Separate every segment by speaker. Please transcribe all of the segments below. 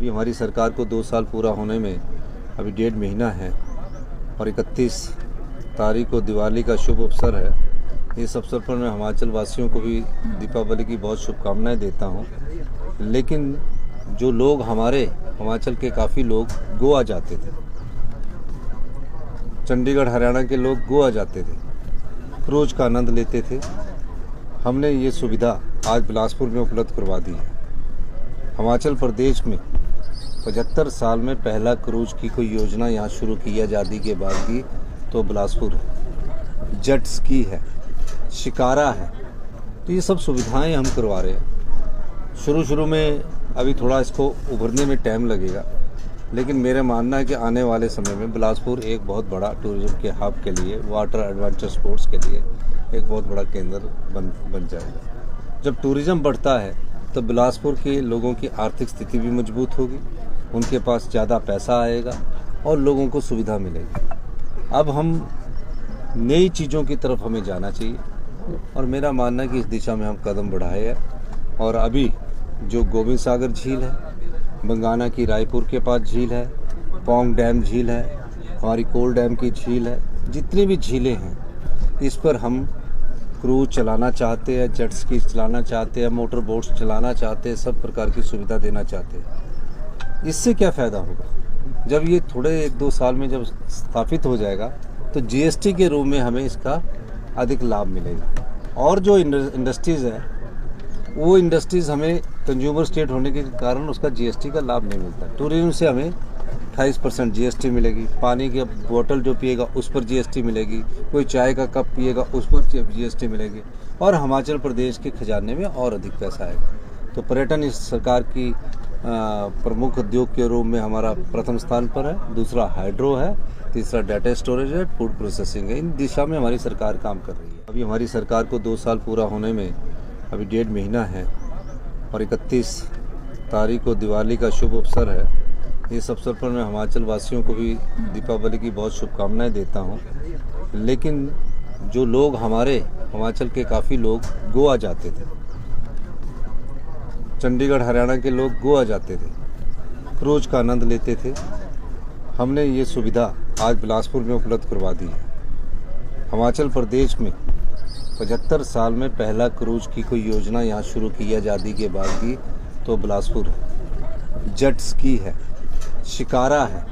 Speaker 1: अभी हमारी सरकार को 2 साल पूरा होने में अभी 1.5 महीना है और 31 तारीख को दिवाली का शुभ अवसर है। इस अवसर पर मैं हिमाचल वासियों को भी दीपावली की बहुत शुभकामनाएं देता हूं। लेकिन जो लोग हमारे हिमाचल के काफ़ी लोग गोवा जाते थे, चंडीगढ़ हरियाणा के लोग गोवा जाते थे, क्रूज का आनंद लेते थे। हमने ये सुविधा आज बिलासपुर में उपलब्ध करवा दी है। हिमाचल प्रदेश में 75 साल में पहला क्रूज की कोई योजना यहाँ शुरू की आज़ादी के बाद की तो बिलासपुर है। जेट स्की है, शिकारा है, तो ये सब सुविधाएं हम करवा रहे हैं। शुरू में अभी थोड़ा इसको उभरने में टाइम लगेगा, लेकिन मेरा मानना है कि आने वाले समय में बिलासपुर एक बहुत बड़ा टूरिज्म के हब के लिए, वाटर एडवेंचर स्पोर्ट्स के लिए एक बहुत बड़ा केंद्र बन जाएगा। जब टूरिज्म बढ़ता है तो बिलासपुर के लोगों की आर्थिक स्थिति भी मजबूत होगी, उनके पास ज़्यादा पैसा आएगा और लोगों को सुविधा मिलेगी। अब हम नई चीज़ों की तरफ हमें जाना चाहिए और मेरा मानना है कि इस दिशा में हम कदम बढ़ाए हैं। और अभी जो गोविंद सागर झील है, बंगाना की रायपुर के पास झील है, पौंग डैम झील है, हमारी कोल डैम की झील है, जितनी भी झीलें हैं इस पर हम क्रूज चलाना चाहते हैं, जेट स्की चलाना चाहते हैं, मोटर बोट्स चलाना चाहते हैं, सब प्रकार की सुविधा देना चाहते हैं। इससे क्या फ़ायदा होगा? जब ये थोड़े 1-2 साल में जब स्थापित हो जाएगा तो जीएसटी के रूप में हमें इसका अधिक लाभ मिलेगा। और जो इंडस्ट्रीज़ है वो इंडस्ट्रीज़ हमें कंज्यूमर स्टेट होने के कारण उसका जीएसटी का लाभ नहीं मिलता। टूरिज्म से हमें 28% जीएसटी मिलेगी, पानी की बोतल जो पिएगा उस पर जीएसटी मिलेगी, कोई चाय का कप पिएगा उस पर जीएसटी मिलेगी, और हिमाचल प्रदेश के खजाने में और अधिक पैसा आएगा। तो पर्यटन इस सरकार की प्रमुख उद्योग के रूप में हमारा प्रथम स्थान पर है, दूसरा हाइड्रो है, तीसरा डाटा स्टोरेज है, फूड प्रोसेसिंग है। इन दिशा में हमारी सरकार काम कर रही है। अभी हमारी सरकार को 2 साल पूरा होने में अभी 1.5 महीना है और 31 तारीख को दिवाली का शुभ अवसर है। इस अवसर पर मैं हिमाचल वासियों को भी दीपावली की बहुत शुभकामनाएं देता हूं। लेकिन जो लोग हमारे हिमाचल के काफ़ी लोग गोवा जाते थे, चंडीगढ़ हरियाणा के लोग गोवा जाते थे, क्रूज का आनंद लेते थे। हमने ये सुविधा आज बिलासपुर में उपलब्ध करवा दी है। हिमाचल प्रदेश में 75 साल में पहला क्रूज की कोई योजना यहाँ शुरू की आज़ादी के बाद की तो बिलासपुर है। जेट स्की है, शिकारा है,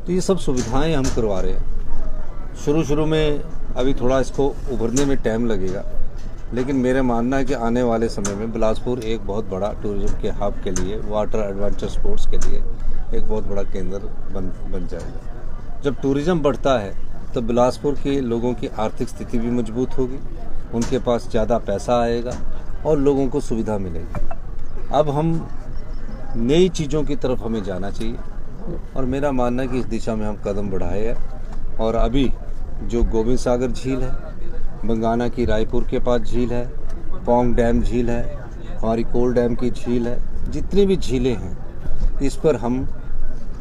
Speaker 1: तो ये सब सुविधाएं हम करवा रहे हैं। शुरू में अभी थोड़ा इसको उभरने में टाइम लगेगा, लेकिन मेरा मानना है कि आने वाले समय में बिलासपुर एक बहुत बड़ा टूरिज्म के हब के लिए, वाटर एडवेंचर स्पोर्ट्स के लिए एक बहुत बड़ा केंद्र बन जाएगा। जब टूरिज्म बढ़ता है तो बिलासपुर के लोगों की आर्थिक स्थिति भी मजबूत होगी, उनके पास ज़्यादा पैसा आएगा और लोगों को सुविधा मिलेगी। अब हम नई चीज़ों की तरफ हमें जाना चाहिए और मेरा मानना है कि इस दिशा में हम कदम बढ़ाए हैं। और अभी जो गोविंद सागर झील है, बंगाना की रायपुर के पास झील है, पौंग डैम झील है, हमारी कोल डैम की झील है, जितनी भी झीलें हैं इस पर हम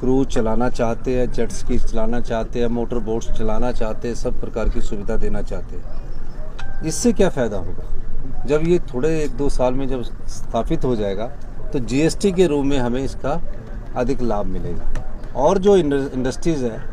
Speaker 1: क्रूज चलाना चाहते हैं, जेट स्की चलाना चाहते हैं, मोटर बोट्स चलाना चाहते हैं, सब प्रकार की सुविधा देना चाहते हैं। इससे क्या फ़ायदा होगा? जब ये थोड़े 1-2 साल में जब स्थापित हो जाएगा तो जीएसटी के रूप में हमें इसका अधिक लाभ मिलेगा। और जो इंडस्ट्रीज़ है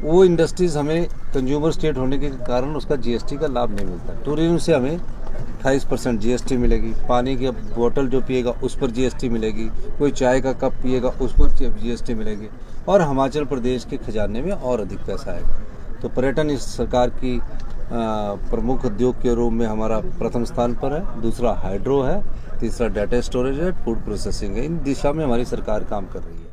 Speaker 1: वो इंडस्ट्रीज़ हमें कंज्यूमर स्टेट होने के कारण उसका जीएसटी का लाभ नहीं मिलता। टूरिज्म से हमें 28% जीएसटी मिलेगी, पानी की बोतल जो पिएगा उस पर जीएसटी मिलेगी, कोई चाय का कप पिएगा उस पर जीएसटी मिलेगी, और हिमाचल प्रदेश के खजाने में और अधिक पैसा आएगा। तो पर्यटन इस सरकार की प्रमुख उद्योग के रूप में हमारा प्रथम स्थान पर है, दूसरा हाइड्रो है, तीसरा डाटा स्टोरेज है, फूड प्रोसेसिंग है। इन दिशा में हमारी सरकार काम कर रही है।